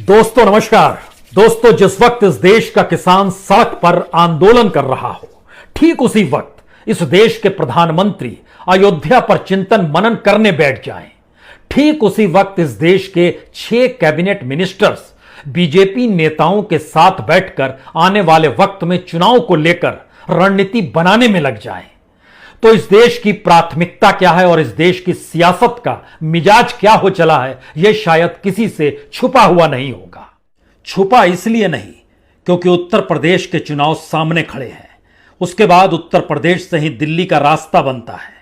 दोस्तों नमस्कार। दोस्तों, जिस वक्त इस देश का किसान सड़क पर आंदोलन कर रहा हो, ठीक उसी वक्त इस देश के प्रधानमंत्री अयोध्या पर चिंतन मनन करने बैठ जाएं। ठीक उसी वक्त इस देश के 6 कैबिनेट मिनिस्टर्स बीजेपी नेताओं के साथ बैठकर आने वाले वक्त में चुनाव को लेकर रणनीति बनाने में लग जाएं। तो इस देश की प्राथमिकता क्या है और इस देश की सियासत का मिजाज क्या हो चला है, यह शायद किसी से छुपा हुआ नहीं होगा। छुपा इसलिए नहीं क्योंकि उत्तर प्रदेश के चुनाव सामने खड़े हैं। उसके बाद उत्तर प्रदेश से ही दिल्ली का रास्ता बनता है।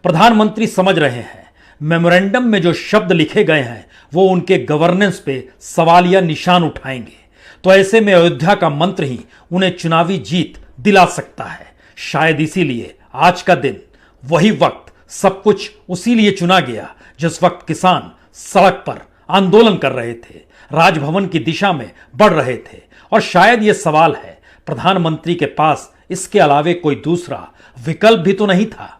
प्रधानमंत्री समझ रहे हैं मेमोरेंडम में जो शब्द लिखे गए हैं वो उनके गवर्नेंस पे सवालिया निशान उठाएंगे। तो ऐसे में अयोध्या का मंत्र ही उन्हें चुनावी जीत दिला सकता है। शायद इसीलिए आज का दिन, वही वक्त, सब कुछ उसी लिए चुना गया जिस वक्त किसान सड़क पर आंदोलन कर रहे थे, राजभवन की दिशा में बढ़ रहे थे। और शायद यह सवाल है, प्रधानमंत्री के पास इसके अलावे कोई दूसरा विकल्प भी तो नहीं था,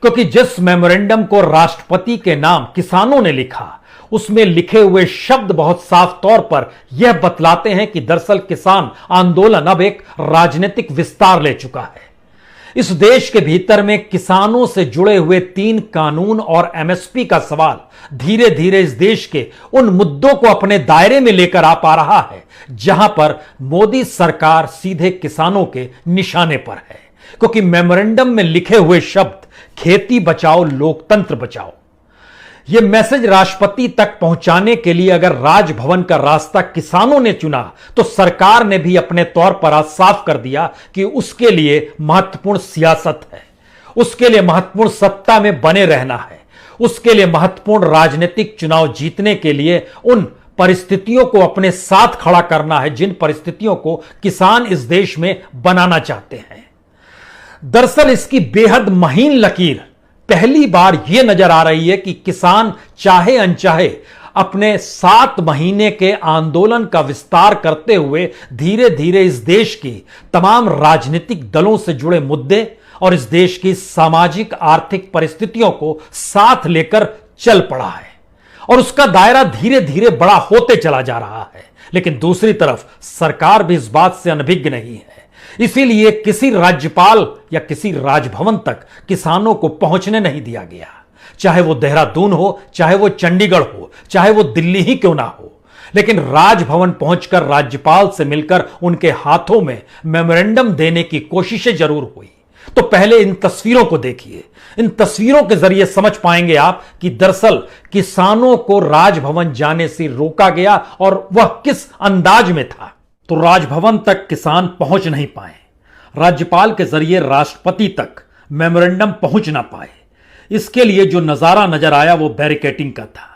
क्योंकि जिस मेमोरेंडम को राष्ट्रपति के नाम किसानों ने लिखा, उसमें लिखे हुए शब्द बहुत साफ तौर पर यह बतलाते हैं कि दरअसल किसान आंदोलन अब एक राजनीतिक विस्तार ले चुका है। इस देश के भीतर में किसानों से जुड़े हुए 3 कानून और एमएसपी का सवाल धीरे धीरे इस देश के उन मुद्दों को अपने दायरे में लेकर आ पा रहा है जहां पर मोदी सरकार सीधे किसानों के निशाने पर है। क्योंकि मेमोरेंडम में लिखे हुए शब्द खेती बचाओ लोकतंत्र बचाओ, यह मैसेज राष्ट्रपति तक पहुंचाने के लिए अगर राजभवन का रास्ता किसानों ने चुना तो सरकार ने भी अपने तौर पर आज साफ कर दिया कि उसके लिए महत्वपूर्ण सियासत है, उसके लिए महत्वपूर्ण सत्ता में बने रहना है, उसके लिए महत्वपूर्ण राजनीतिक चुनाव जीतने के लिए उन परिस्थितियों को अपने साथ खड़ा करना है जिन परिस्थितियों को किसान इस देश में बनाना चाहते हैं। दरअसल इसकी बेहद महीन लकीर पहली बार यह नजर आ रही है कि किसान चाहे अनचाहे अपने 7 महीने के आंदोलन का विस्तार करते हुए धीरे धीरे इस देश की तमाम राजनीतिक दलों से जुड़े मुद्दे और इस देश की सामाजिक आर्थिक परिस्थितियों को साथ लेकर चल पड़ा है और उसका दायरा धीरे धीरे बड़ा होते चला जा रहा है। लेकिन दूसरी तरफ सरकार भी इस बात से अनभिज्ञ नहीं है। इसीलिए किसी राज्यपाल या किसी राजभवन तक किसानों को पहुंचने नहीं दिया गया, चाहे वो देहरादून हो, चाहे वो चंडीगढ़ हो, चाहे वो दिल्ली ही क्यों ना हो। लेकिन राजभवन पहुंचकर राज्यपाल से मिलकर उनके हाथों में मेमोरेंडम देने की कोशिशें जरूर हुई। तो पहले इन तस्वीरों को देखिए। इन तस्वीरों के जरिए समझ पाएंगे आप कि दरअसल किसानों को राजभवन जाने से रोका गया और वह किस अंदाज में था। तो राजभवन तक किसान पहुंच नहीं पाए, राज्यपाल के जरिए राष्ट्रपति तक मेमोरेंडम पहुंच ना पाए। इसके लिए जो नजारा नजर आया वो बैरिकेडिंग का था।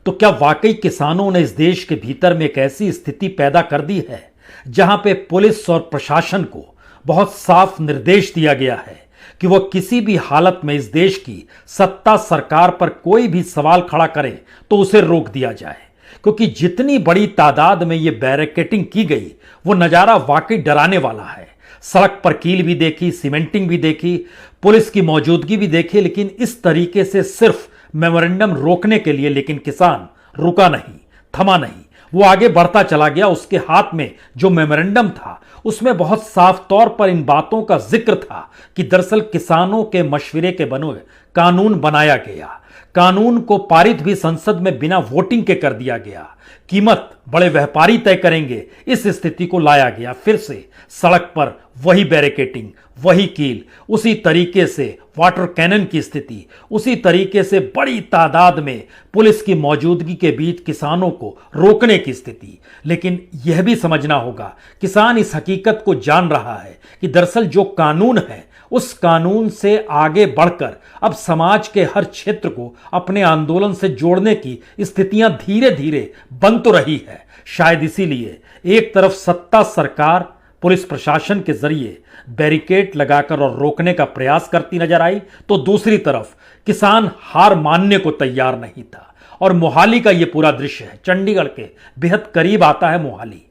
तो क्या वाकई किसानों ने इस देश के भीतर में एक ऐसी स्थिति पैदा कर दी है जहां पे पुलिस और प्रशासन को बहुत साफ निर्देश दिया गया है कि वह किसी भी हालत में इस देश की सत्ता सरकार पर कोई भी सवाल खड़ा करे तो उसे रोक दिया जाए? क्योंकि जितनी बड़ी तादाद में यह बैरिकेडिंग की गई वो नजारा वाकई डराने वाला है। सड़क पर कील भी देखी, सीमेंटिंग भी देखी, पुलिस की मौजूदगी भी देखी, लेकिन इस तरीके से सिर्फ मेमोरेंडम रोकने के लिए। लेकिन किसान रुका नहीं, थमा नहीं, वो आगे बढ़ता चला गया। उसके हाथ में जो मेमोरेंडम था उसमें बहुत साफ तौर पर इन बातों का जिक्र था कि दरअसल किसानों के मशवरे के बने कानून बनाया गया, कानून को पारित भी संसद में बिना वोटिंग के कर दिया गया, कीमत बड़े व्यापारी तय करेंगे, इस स्थिति को लाया गया। फिर से सड़क पर वही बैरिकेडिंग, वही कील, उसी तरीके से वाटर कैनन की स्थिति, उसी तरीके से बड़ी तादाद में पुलिस की मौजूदगी के बीच किसानों को रोकने की स्थिति। लेकिन यह भी समझना होगा, किसान इस हकीकत को जान रहा है कि दरअसल जो कानून है उस कानून से आगे बढ़कर अब समाज के हर क्षेत्र को अपने आंदोलन से जोड़ने की स्थितियां धीरे धीरे बन तो रही है। शायद इसीलिए एक तरफ सत्ता सरकार पुलिस प्रशासन के जरिए बैरिकेड लगाकर और रोकने का प्रयास करती नजर आई, तो दूसरी तरफ किसान हार मानने को तैयार नहीं था। और मोहाली का यह पूरा दृश्य है, चंडीगढ़ के बेहद करीब आता है मोहाली,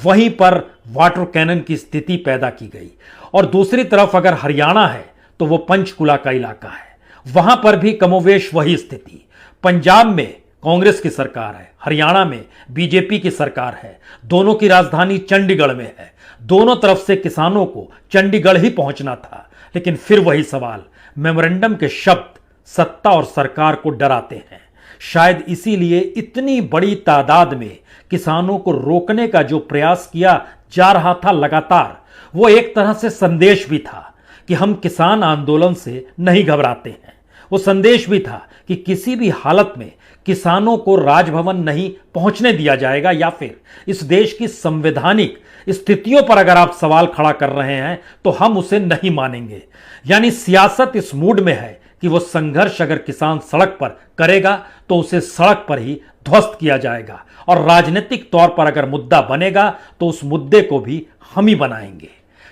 वहीं पर वाटर कैनन की स्थिति पैदा की गई। और दूसरी तरफ अगर हरियाणा है तो वो पंचकुला का इलाका है, वहां पर भी कमोवेश वही स्थिति। पंजाब में कांग्रेस की सरकार है, हरियाणा में बीजेपी की सरकार है, दोनों की राजधानी चंडीगढ़ में है, दोनों तरफ से किसानों को चंडीगढ़ ही पहुंचना था। लेकिन फिर वही सवाल, मेमोरेंडम के शब्द सत्ता और सरकार को डराते हैं। शायद इसीलिए इतनी बड़ी तादाद में किसानों को रोकने का जो प्रयास किया जा रहा था लगातार, वो एक तरह से संदेश भी था कि हम किसान आंदोलन से नहीं घबराते हैं। वो संदेश भी था कि किसी भी हालत में किसानों को राजभवन नहीं पहुंचने दिया जाएगा, या फिर इस देश की संवैधानिक स्थितियों पर अगर आप सवाल खड़ा कर रहे हैं तो हम उसे नहीं मानेंगे। यानी सियासत इस मूड में है कि वो संघर्ष अगर किसान सड़क पर करेगा तो उसे सड़क पर ही ध्वस्त किया जाएगा, और राजनीतिक तौर पर अगर मुद्दा बनेगा तो उस मुद्दे को भी हम ही बनाएंगे।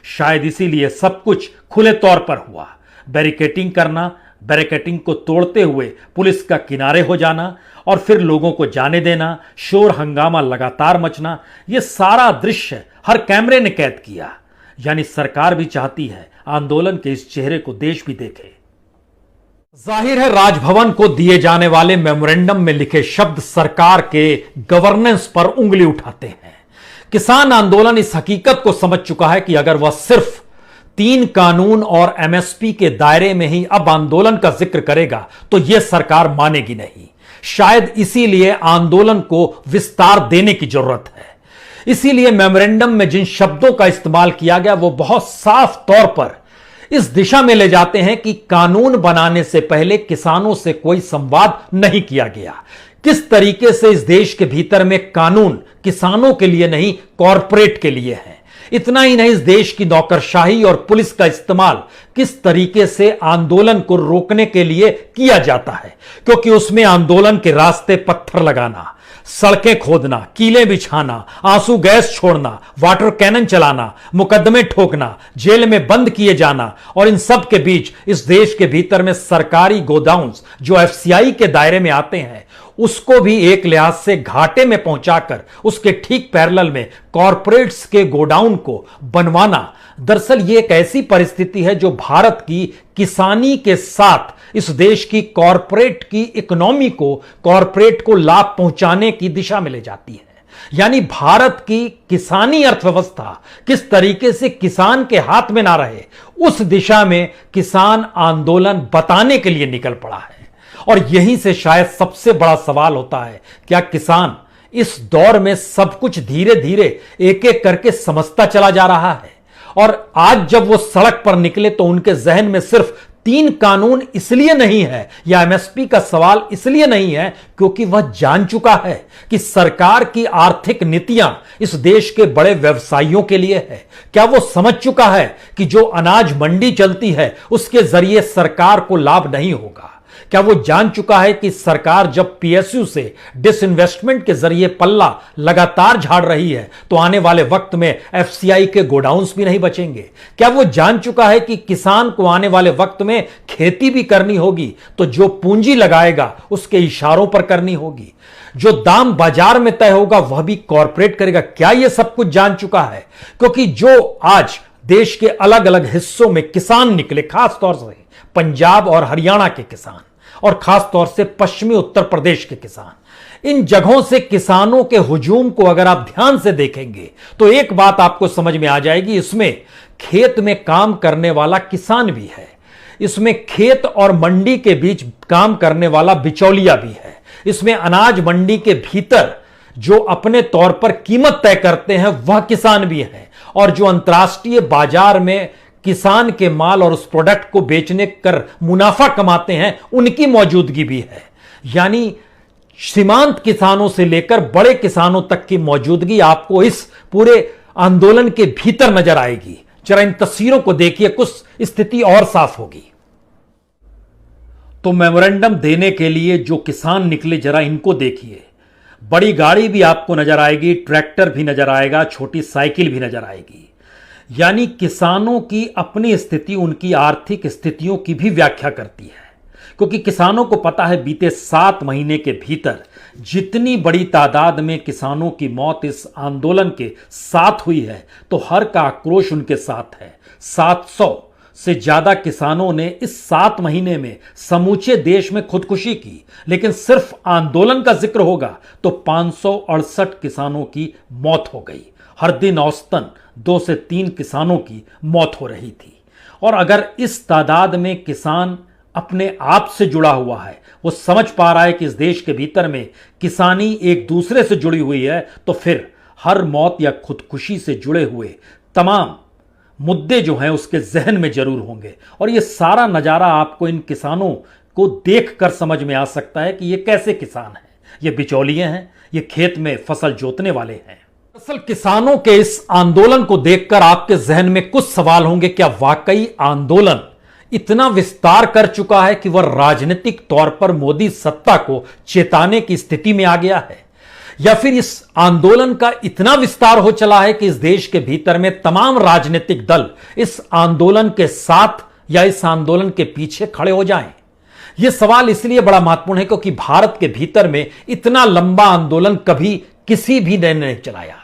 शायद इसीलिए सब कुछ खुले तौर पर हुआ। बैरिकेटिंग करना, बैरिकेटिंग को तोड़ते हुए पुलिस का किनारे हो जाना और फिर लोगों को जाने देना, शोर हंगामा लगातार मचना, यह सारा दृश्य हर कैमरे ने कैद किया। यानी सरकार भी चाहती है आंदोलन के इस चेहरे को देश भी देखे। जाहिर है राजभवन को दिए जाने वाले मेमोरेंडम में लिखे शब्द सरकार के गवर्नेंस पर उंगली उठाते हैं। किसान आंदोलन इस हकीकत को समझ चुका है कि अगर वह सिर्फ 3 कानून और एमएसपी के दायरे में ही अब आंदोलन का जिक्र करेगा तो यह सरकार मानेगी नहीं। शायद इसीलिए आंदोलन को विस्तार देने की जरूरत है। इसीलिए मेमोरेंडम में जिन शब्दों का इस्तेमाल किया गया वो बहुत साफ तौर पर इस दिशा में ले जाते हैं कि कानून बनाने से पहले किसानों से कोई संवाद नहीं किया गया। किस तरीके से इस देश के भीतर में कानून किसानों के लिए नहीं, कॉरपोरेट के लिए है। इतना ही नहीं, इस देश की नौकरशाही और पुलिस का इस्तेमाल किस तरीके से आंदोलन को रोकने के लिए किया जाता है, क्योंकि उसमें आंदोलन के रास्ते पत्थर लगाना, सड़कें खोदना, कीलें बिछाना, आंसू गैस छोड़ना, वाटर कैनन चलाना, मुकदमे ठोकना, जेल में बंद किए जाना, और इन सब के बीच इस देश के भीतर में सरकारी गोडाउन्स जो एफसीआई के दायरे में आते हैं उसको भी एक लिहाज से घाटे में पहुंचाकर उसके ठीक पैरेलल में कॉरपोरेट्स के गोडाउन को बनवाना। दरअसल ये एक ऐसी परिस्थिति है जो भारत की किसानी के साथ इस देश की कॉरपोरेट की इकोनॉमी को, कॉरपोरेट को लाभ पहुंचाने की दिशा में ले जाती है। यानी भारत की किसानी अर्थव्यवस्था किस तरीके से किसान के हाथ में ना रहे, उस दिशा में किसान आंदोलन बताने के लिए निकल पड़ा है। और यहीं से शायद सबसे बड़ा सवाल होता है, क्या किसान इस दौर में सब कुछ धीरे धीरे एक एक करके समझता चला जा रहा है? और आज जब वो सड़क पर निकले तो उनके जहन में सिर्फ 3 कानून इसलिए नहीं है या एमएसपी का सवाल इसलिए नहीं है क्योंकि वह जान चुका है कि सरकार की आर्थिक नीतियां इस देश के बड़े व्यवसायियों के लिए है। क्या वो समझ चुका है कि जो अनाज मंडी चलती है उसके जरिए सरकार को लाभ नहीं होगा? क्या वो जान चुका है कि सरकार जब पीएसयू से डिसइन्वेस्टमेंट के जरिए पल्ला लगातार झाड़ रही है तो आने वाले वक्त में एफसीआई के गोडाउन्स भी नहीं बचेंगे? क्या वो जान चुका है कि किसान को आने वाले वक्त में खेती भी करनी होगी तो जो पूंजी लगाएगा उसके इशारों पर करनी होगी, जो दाम बाजार में तय होगा वह भी कॉरपोरेट करेगा? क्या ये सब कुछ जान चुका है? क्योंकि जो आज देश के अलग अलग हिस्सों में किसान निकले, खास तौर से पंजाब और हरियाणा के किसान और खास तौर से पश्चिमी उत्तर प्रदेश के किसान, इन जगहों से किसानों के हुजूम को अगर आप ध्यान से देखेंगे तो एक बात आपको समझ में आ जाएगी, इसमें खेत में काम करने वाला किसान भी है, इसमें खेत और मंडी के बीच काम करने वाला बिचौलिया भी है, इसमें अनाज मंडी के भीतर जो अपने तौर पर कीमत तय करते हैं वह किसान भी है, और जो अंतर्राष्ट्रीय बाजार में किसान के माल और उस प्रोडक्ट को बेचने कर मुनाफा कमाते हैं उनकी मौजूदगी भी है। यानी सीमांत किसानों से लेकर बड़े किसानों तक की मौजूदगी आपको इस पूरे आंदोलन के भीतर नजर आएगी। जरा इन तस्वीरों को देखिए, कुछ स्थिति और साफ होगी। तो मेमोरेंडम देने के लिए जो किसान निकले जरा इनको देखिए। बड़ी गाड़ी भी आपको नजर आएगी, ट्रैक्टर भी नजर आएगा, छोटी साइकिल भी नजर आएगी। यानी किसानों की अपनी स्थिति उनकी आर्थिक स्थितियों की भी व्याख्या करती है, क्योंकि किसानों को पता है बीते 7 महीने के भीतर जितनी बड़ी तादाद में किसानों की मौत इस आंदोलन के साथ हुई है तो हर का आक्रोश उनके साथ है। से ज्यादा किसानों ने इस 7 महीने में समूचे देश में खुदकुशी की, लेकिन सिर्फ आंदोलन का जिक्र होगा तो 568 किसानों की मौत हो गई। हर दिन औसतन 2 से 3 किसानों की मौत हो रही थी। और अगर इस तादाद में किसान अपने आप से जुड़ा हुआ है, वो समझ पा रहा है कि इस देश के भीतर में किसानी एक दूसरे से जुड़ी हुई है, तो फिर हर मौत या खुदकुशी से जुड़े हुए तमाम मुद्दे जो हैं उसके जहन में जरूर होंगे। और ये सारा नजारा आपको इन किसानों को देखकर समझ में आ सकता है कि ये कैसे किसान हैं। ये बिचौलिए हैं, ये खेत में फसल जोतने वाले हैं। दरअसल किसानों के इस आंदोलन को देखकर आपके जहन में कुछ सवाल होंगे। क्या वाकई आंदोलन इतना विस्तार कर चुका है कि वह राजनीतिक तौर पर मोदी सत्ता को चेताने की स्थिति में आ गया है, या फिर इस आंदोलन का इतना विस्तार हो चला है कि इस देश के भीतर में तमाम राजनीतिक दल इस आंदोलन के साथ या इस आंदोलन के पीछे खड़े हो जाएं? यह सवाल इसलिए बड़ा महत्वपूर्ण है क्योंकि भारत के भीतर में इतना लंबा आंदोलन कभी किसी भी ने नहीं चलाया।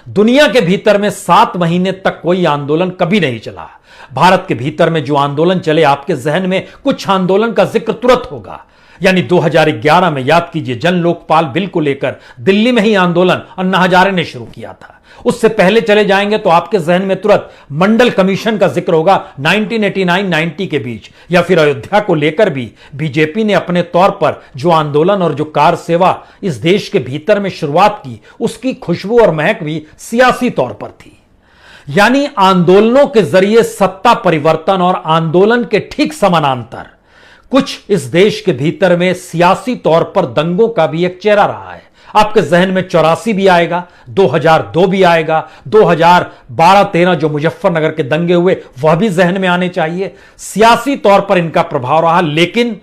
दुनिया के भीतर में 7 महीने तक कोई आंदोलन कभी नहीं चला। भारत के भीतर में जो आंदोलन चले, आपके जहन में कुछ आंदोलन का जिक्र तुरंत होगा। यानी 2011 में याद कीजिए, जन लोकपाल बिल को लेकर दिल्ली में ही आंदोलन अन्ना हजारे ने शुरू किया था। उससे पहले चले जाएंगे तो आपके जहन में तुरंत मंडल कमीशन का जिक्र होगा 1989-90 के बीच, या फिर अयोध्या को लेकर भी बीजेपी ने अपने तौर पर जो आंदोलन और जो कार सेवा इस देश के भीतर में शुरुआत की, उसकी खुशबू और महक भी सियासी तौर पर थी। यानी आंदोलनों के जरिए सत्ता परिवर्तन और आंदोलन के ठीक समानांतर कुछ इस देश के भीतर में सियासी तौर पर दंगों का भी एक चेहरा रहा है। आपके जहन में 84 भी आएगा, 2002 भी आएगा, 2012-13 जो मुजफ्फरनगर के दंगे हुए वह भी जहन में आने चाहिए। सियासी तौर पर इनका प्रभाव रहा, लेकिन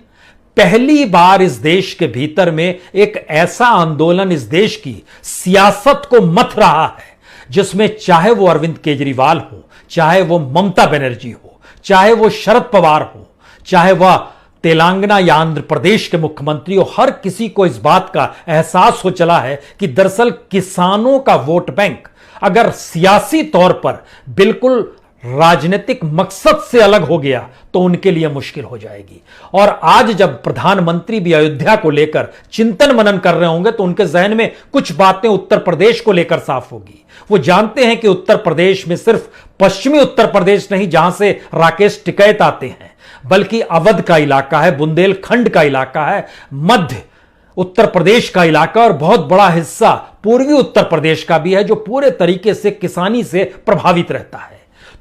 पहली बार इस देश के भीतर में एक ऐसा आंदोलन इस देश की सियासत को मथ रहा है जिसमें चाहे वो अरविंद केजरीवाल हो, चाहे वो ममता बनर्जी हो, चाहे वो शरद पवार हो, चाहे वह तेलंगाना या आंध्र प्रदेश के मुख्यमंत्री हो, हर किसी को इस बात का एहसास हो चला है कि दरअसल किसानों का वोट बैंक अगर सियासी तौर पर बिल्कुल राजनीतिक मकसद से अलग हो गया तो उनके लिए मुश्किल हो जाएगी। और आज जब प्रधानमंत्री भी अयोध्या को लेकर चिंतन मनन कर रहे होंगे तो उनके जहन में कुछ बातें उत्तर प्रदेश को लेकर साफ होगी। वो जानते हैं कि उत्तर प्रदेश में सिर्फ पश्चिमी उत्तर प्रदेश नहीं जहां से राकेश टिकैत आते हैं, बल्कि अवध का इलाका है, बुंदेलखंड का इलाका है, मध्य उत्तर प्रदेश का इलाका और बहुत बड़ा हिस्सा पूर्वी उत्तर प्रदेश का भी है जो पूरे तरीके से किसानी से प्रभावित रहता है।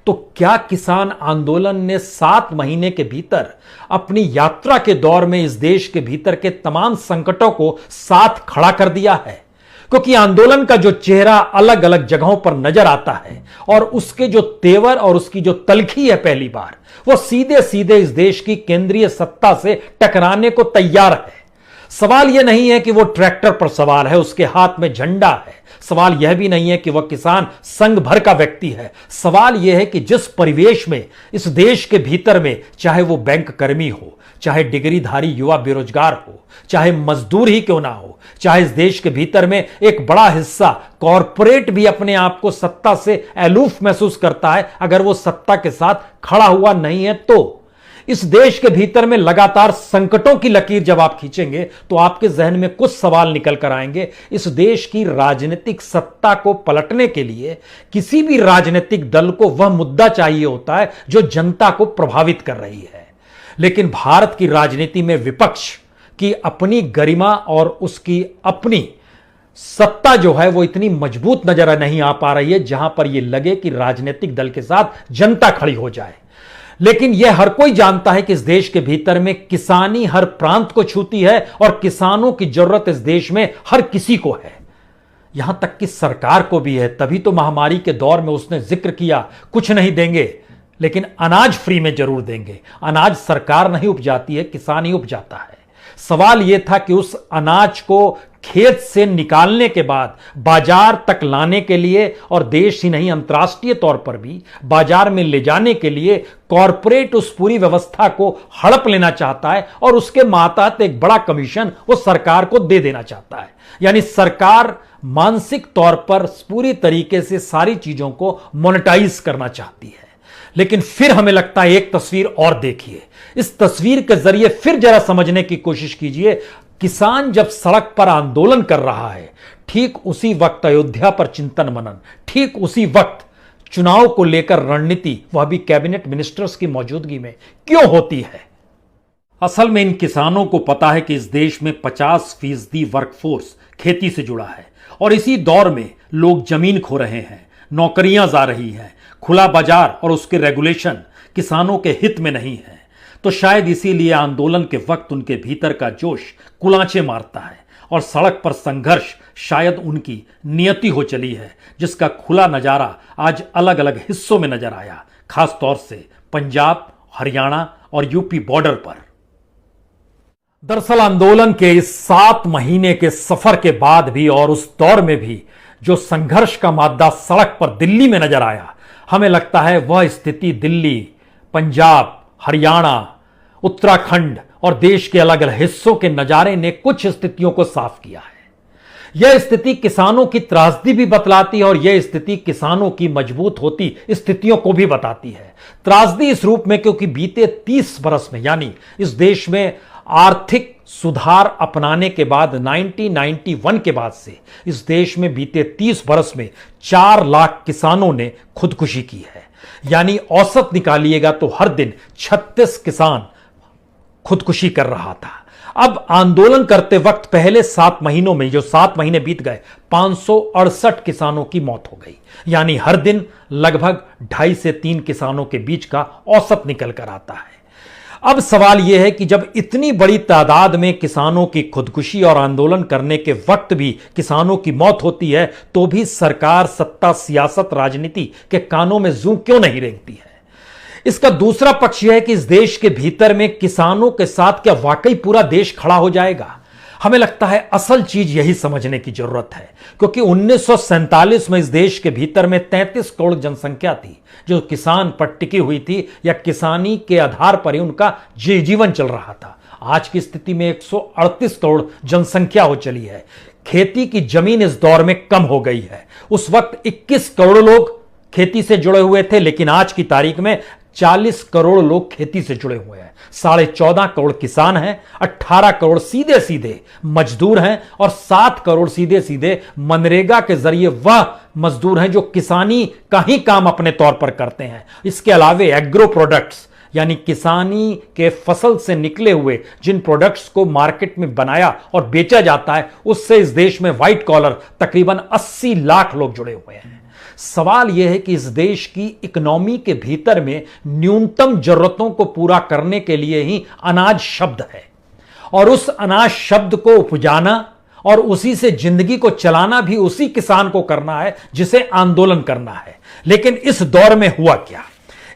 तो क्या किसान आंदोलन ने 7 महीने के भीतर अपनी यात्रा के दौर में इस देश के भीतर के तमाम संकटों को साथ खड़ा कर दिया है? क्योंकि आंदोलन का जो चेहरा अलग अलग जगहों पर नजर आता है और उसके जो तेवर और उसकी जो तलखी है पहली बार, वो सीधे सीधे इस देश की केंद्रीय सत्ता से टकराने को तैयार है। सवाल यह नहीं है कि वो ट्रैक्टर पर सवार है, उसके हाथ में झंडा है। सवाल यह भी नहीं है कि वह किसान संघ भर का व्यक्ति है। सवाल यह है कि जिस परिवेश में इस देश के भीतर में, चाहे वो बैंक कर्मी हो, चाहे डिग्रीधारी युवा बेरोजगार हो, चाहे मजदूर ही क्यों ना हो, चाहे इस देश के भीतर में एक बड़ा हिस्सा कॉरपोरेट भी अपने आप को सत्ता से अलूफ महसूस करता है, अगर वो सत्ता के साथ खड़ा हुआ नहीं है तो इस देश के भीतर में लगातार संकटों की लकीर जब आप खींचेंगे तो आपके जहन में कुछ सवाल निकल कर आएंगे। इस देश की राजनीतिक सत्ता को पलटने के लिए किसी भी राजनीतिक दल को वह मुद्दा चाहिए होता है जो जनता को प्रभावित कर रही है। लेकिन भारत की राजनीति में विपक्ष की अपनी गरिमा और उसकी अपनी सत्ता जो है वो इतनी मजबूत नजर नहीं आ पा रही है जहां पर यह लगे कि राजनीतिक दल के साथ जनता खड़ी हो जाए। लेकिन यह हर कोई जानता है कि इस देश के भीतर में किसानी हर प्रांत को छूती है और किसानों की जरूरत इस देश में हर किसी को है, यहां तक कि सरकार को भी है। तभी तो महामारी के दौर में उसने जिक्र किया कुछ नहीं देंगे लेकिन अनाज फ्री में जरूर देंगे। अनाज सरकार नहीं उपजाती है, किसान ही उपजाता है। सवाल यह था कि उस अनाज को खेत से निकालने के बाद बाजार तक लाने के लिए और देश ही नहीं अंतर्राष्ट्रीय तौर पर भी बाजार में ले जाने के लिए कॉरपोरेट उस पूरी व्यवस्था को हड़प लेना चाहता है और उसके मातहत एक बड़ा कमीशन वो सरकार को दे देना चाहता है। यानी सरकार मानसिक तौर पर पूरी तरीके से सारी चीजों को मोनेटाइज करना चाहती है। लेकिन फिर हमें लगता है एक तस्वीर और देखिए, इस तस्वीर के जरिए फिर जरा समझने की कोशिश कीजिए। किसान जब सड़क पर आंदोलन कर रहा है, ठीक उसी वक्त अयोध्या पर चिंतन मनन, ठीक उसी वक्त चुनाव को लेकर रणनीति, वह भी कैबिनेट मिनिस्टर्स की मौजूदगी में क्यों होती है? असल में इन किसानों को पता है कि इस देश में 50% वर्कफोर्स खेती से जुड़ा है और इसी दौर में लोग जमीन खो रहे हैं, नौकरियां जा रही हैं, खुला बाजार और उसके रेगुलेशन किसानों के हित में नहीं है। तो शायद इसीलिए आंदोलन के वक्त उनके भीतर का जोश कुलांचे मारता है और सड़क पर संघर्ष शायद उनकी नियति हो चली है, जिसका खुला नजारा आज अलग अलग हिस्सों में नजर आया, खासतौर से पंजाब, हरियाणा और यूपी बॉर्डर पर। दरअसल आंदोलन के इस 7 महीने के सफर के बाद भी और उस दौर में भी जो संघर्ष का मादा सड़क पर दिल्ली में नजर आया, हमें लगता है वह स्थिति दिल्ली, पंजाब, हरियाणा, उत्तराखंड और देश के अलग अलग हिस्सों के नजारे ने कुछ स्थितियों को साफ किया है। यह स्थिति किसानों की त्रासदी भी बतलाती है और यह स्थिति किसानों की मजबूत होती स्थितियों को भी बताती है। त्रासदी इस रूप में क्योंकि बीते 30 बरस में, यानी इस देश में आर्थिक सुधार अपनाने के बाद 1991 के बाद से इस देश में बीते 30 बरस में 4 लाख किसानों ने खुदकुशी की है। यानी औसत निकालिएगा तो हर दिन 36 किसान खुदकुशी कर रहा था। अब आंदोलन करते वक्त पहले 7 महीनों में, जो 7 महीने बीत गए, 568 किसानों की मौत हो गई। यानी हर दिन लगभग 2.5 से 3 किसानों के बीच का औसत निकल कर आता है। अब सवाल यह है कि जब इतनी बड़ी तादाद में किसानों की खुदकुशी और आंदोलन करने के वक्त भी किसानों की मौत होती है, तो भी सरकार, सत्ता, सियासत, राजनीति के कानों में जूं क्यों नहीं रेंगती है? इसका दूसरा पक्ष यह है कि इस देश के भीतर में किसानों के साथ क्या वाकई पूरा देश खड़ा हो जाएगा? हमें लगता है असल चीज यही समझने की जरूरत है, क्योंकि 1947 में इस देश के भीतर में 33 करोड़ जनसंख्या थी जो किसान पर टिकी हुई थी या किसानी के आधार पर ही उनका जीवन चल रहा था। आज की स्थिति में 138 करोड़ जनसंख्या हो चली है। खेती की जमीन इस दौर में कम हो गई है। उस वक्त 21 करोड़ लोग खेती से जुड़े हुए थे, लेकिन आज की तारीख में 40 करोड़ लोग खेती से जुड़े हुए हैं। 14.5 करोड़ किसान हैं, 18 करोड़ सीधे सीधे मजदूर हैं और 7 करोड़ सीधे सीधे मनरेगा के जरिए वह मजदूर हैं जो किसानी का ही काम अपने तौर पर करते हैं। इसके अलावे एग्रो प्रोडक्ट्स, यानी किसानी के फसल से निकले हुए जिन प्रोडक्ट्स को मार्केट में बनाया और बेचा जाता है, उससे इस देश में व्हाइट कॉलर तकरीबन 80 लाख लोग जुड़े हुए हैं। सवाल यह है कि इस देश की इकोनॉमी के भीतर में न्यूनतम जरूरतों को पूरा करने के लिए ही अनाज शब्द है और उस अनाज शब्द को उपजाना और उसी से जिंदगी को चलाना भी उसी किसान को करना है जिसे आंदोलन करना है। लेकिन इस दौर में हुआ क्या?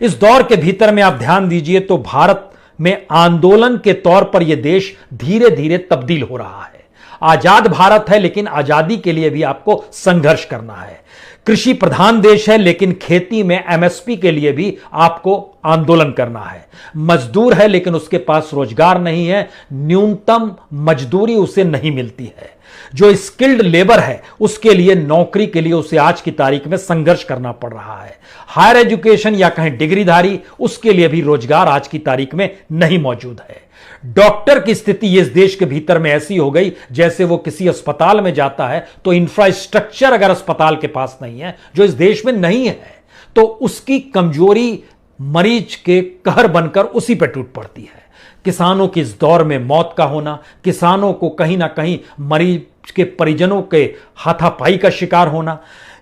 इस दौर के भीतर में आप ध्यान दीजिए तो भारत में आंदोलन के तौर पर यह देश धीरे धीरे तब्दील हो रहा है। आजाद भारत है, लेकिन आजादी के लिए भी आपको संघर्ष करना है। कृषि प्रधान देश है, लेकिन खेती में एमएसपी के लिए भी आपको आंदोलन करना है। मजदूर है, लेकिन उसके पास रोजगार नहीं है, न्यूनतम मजदूरी उसे नहीं मिलती है। जो स्किल्ड लेबर है उसके लिए, नौकरी के लिए उसे आज की तारीख में संघर्ष करना पड़ रहा है। हायर एजुकेशन या कहें डिग्रीधारी, उसके लिए भी रोजगार आज की तारीख में नहीं मौजूद है। डॉक्टर की स्थिति इस देश के भीतर में ऐसी हो गई जैसे वो किसी अस्पताल में जाता है तो इंफ्रास्ट्रक्चर अगर अस्पताल के पास नहीं है, जो इस देश में नहीं है, तो उसकी कमजोरी मरीज के कहर बनकर उसी पर टूट पड़ती है। किसानों की इस दौर में मौत का होना, किसानों को कहीं ना कहीं मरीज के परिजनों के हाथापाई का शिकार होना,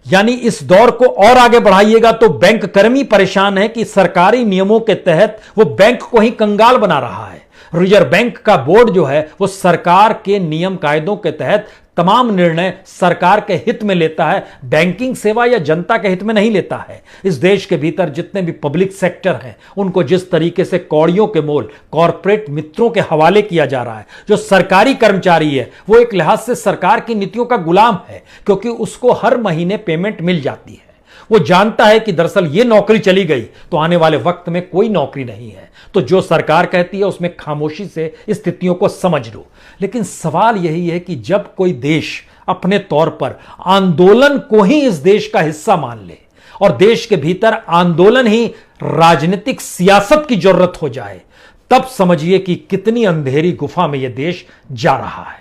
यानी इस दौर को और आगे बढ़ाइएगा तो बैंक कर्मी परेशान है कि सरकारी नियमों के तहत वो बैंक को ही कंगाल बना रहा है। रिजर्व बैंक का बोर्ड जो है वो सरकार के नियम कायदों के तहत तमाम निर्णय सरकार के हित में लेता है, बैंकिंग सेवा या जनता के हित में नहीं लेता है। इस देश के भीतर जितने भी पब्लिक सेक्टर हैं उनको जिस तरीके से कौड़ियों के मोल कॉरपोरेट मित्रों के हवाले किया जा रहा है, जो सरकारी कर्मचारी है वो एक लिहाज से सरकार की नीतियों का गुलाम है, क्योंकि उसको हर महीने पेमेंट मिल जाती है। वो जानता है कि दरअसल ये नौकरी चली गई तो आने वाले वक्त में कोई नौकरी नहीं है, तो जो सरकार कहती है उसमें खामोशी से स्थितियों को समझ लो। लेकिन सवाल यही है कि जब कोई देश अपने तौर पर आंदोलन को ही इस देश का हिस्सा मान ले और देश के भीतर आंदोलन ही राजनीतिक सियासत की जरूरत हो जाए, तब समझिए कि कितनी अंधेरी गुफा में यह देश जा रहा है।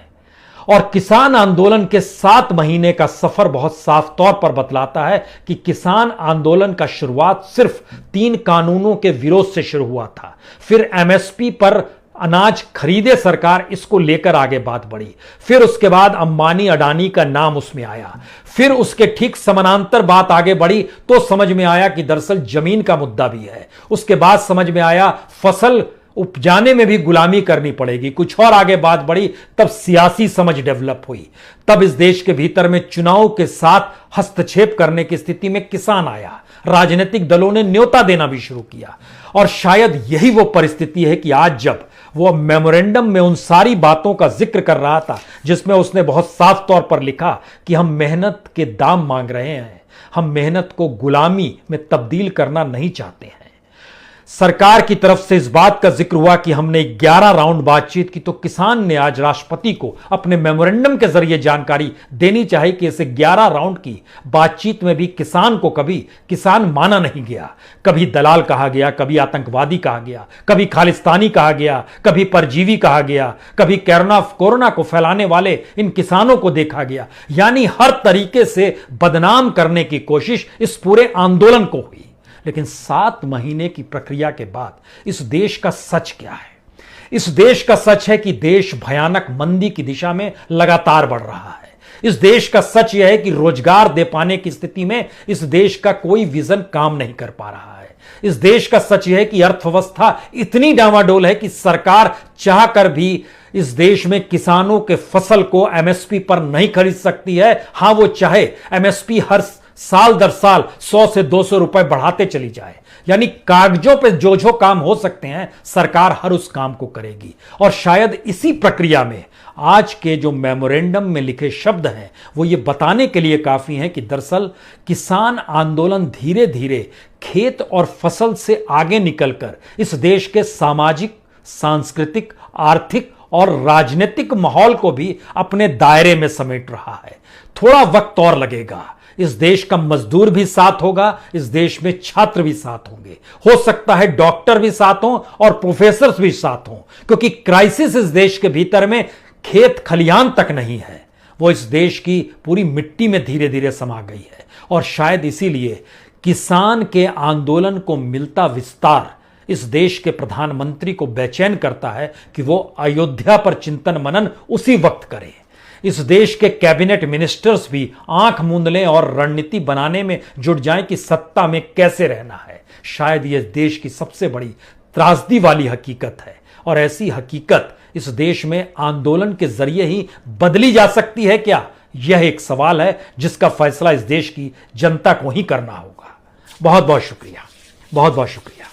और किसान आंदोलन के 7 महीने का सफर बहुत साफ तौर पर बतलाता है कि किसान आंदोलन का शुरुआत सिर्फ 3 कानूनों के विरोध से शुरू हुआ था। फिर एमएसपी पर अनाज खरीदे सरकार, इसको लेकर आगे बात बढ़ी। फिर उसके बाद अंबानी अडानी का नाम उसमें आया। फिर उसके ठीक समानांतर बात आगे बढ़ी तो समझ में आया कि दरअसल जमीन का मुद्दा भी है। उसके बाद समझ में आया फसल उपजाने में भी गुलामी करनी पड़ेगी। कुछ और आगे बात बढ़ी, तब सियासी समझ डेवलप हुई। तब इस देश के भीतर में चुनाव के साथ हस्तक्षेप करने की स्थिति में किसान आया। राजनीतिक दलों ने न्योता देना भी शुरू किया। और शायद यही वो परिस्थिति है कि आज जब वो मेमोरेंडम में उन सारी बातों का जिक्र कर रहा था जिसमें उसने बहुत साफ तौर पर लिखा कि हम मेहनत के दाम मांग रहे हैं, हम मेहनत को गुलामी में तब्दील करना नहीं चाहते हैं। सरकार की तरफ से इस बात का जिक्र हुआ कि हमने 11 राउंड बातचीत की, तो किसान ने आज राष्ट्रपति को अपने मेमोरेंडम के जरिए जानकारी देनी चाहिए कि इसे 11 राउंड की बातचीत में भी किसान को कभी किसान माना नहीं गया। कभी दलाल कहा गया, कभी आतंकवादी कहा गया, कभी खालिस्तानी कहा गया, कभी परजीवी कहा गया, कभी कोरोना को फैलाने वाले इन किसानों को देखा गया। यानी हर तरीके से बदनाम करने की कोशिश इस पूरे आंदोलन को हुई। लेकिन 7 महीने की प्रक्रिया के बाद इस देश का सच क्या है? इस देश का सच है कि देश भयानक मंदी की दिशा में लगातार बढ़ रहा है। इस देश का सच यह है कि रोजगार दे पाने की स्थिति में इस देश का कोई विजन काम नहीं कर पा रहा है। इस देश का सच यह है कि अर्थव्यवस्था इतनी डावाडोल है कि सरकार चाहकर भी इस देश में किसानों के फसल को एमएसपी पर नहीं खरीद सकती है। हां, वो चाहे एमएसपी हर साल दर साल 100 से 200 रुपए बढ़ाते चली जाए। यानी कागजों पे जो काम हो सकते हैं सरकार हर उस काम को करेगी। और शायद इसी प्रक्रिया में आज के जो मेमोरेंडम में लिखे शब्द हैं वो ये बताने के लिए काफी हैं कि दरअसल किसान आंदोलन धीरे धीरे खेत और फसल से आगे निकलकर इस देश के सामाजिक, सांस्कृतिक, आर्थिक और राजनीतिक माहौल को भी अपने दायरे में समेट रहा है। थोड़ा वक्त और लगेगा। इस देश का मजदूर भी साथ होगा, इस देश में छात्र भी साथ होंगे, हो सकता है डॉक्टर भी साथ हों और प्रोफेसर्स भी साथ हों, क्योंकि क्राइसिस इस देश के भीतर में खेत खलियान तक नहीं है, वो इस देश की पूरी मिट्टी में धीरे धीरे समा गई है। और शायद इसीलिए किसान के आंदोलन को मिलता विस्तार इस देश के प्रधानमंत्री को बेचैन करता है कि वो अयोध्या पर चिंतन मनन उसी वक्त करें। इस देश के कैबिनेट मिनिस्टर्स भी आंख मूंद लें और रणनीति बनाने में जुट जाएं कि सत्ता में कैसे रहना है। शायद यह देश की सबसे बड़ी त्रासदी वाली हकीकत है। और ऐसी हकीकत इस देश में आंदोलन के जरिए ही बदली जा सकती है क्या? यह एक सवाल है जिसका फैसला इस देश की जनता को ही करना होगा। बहुत बहुत शुक्रिया, बहुत बहुत शुक्रिया।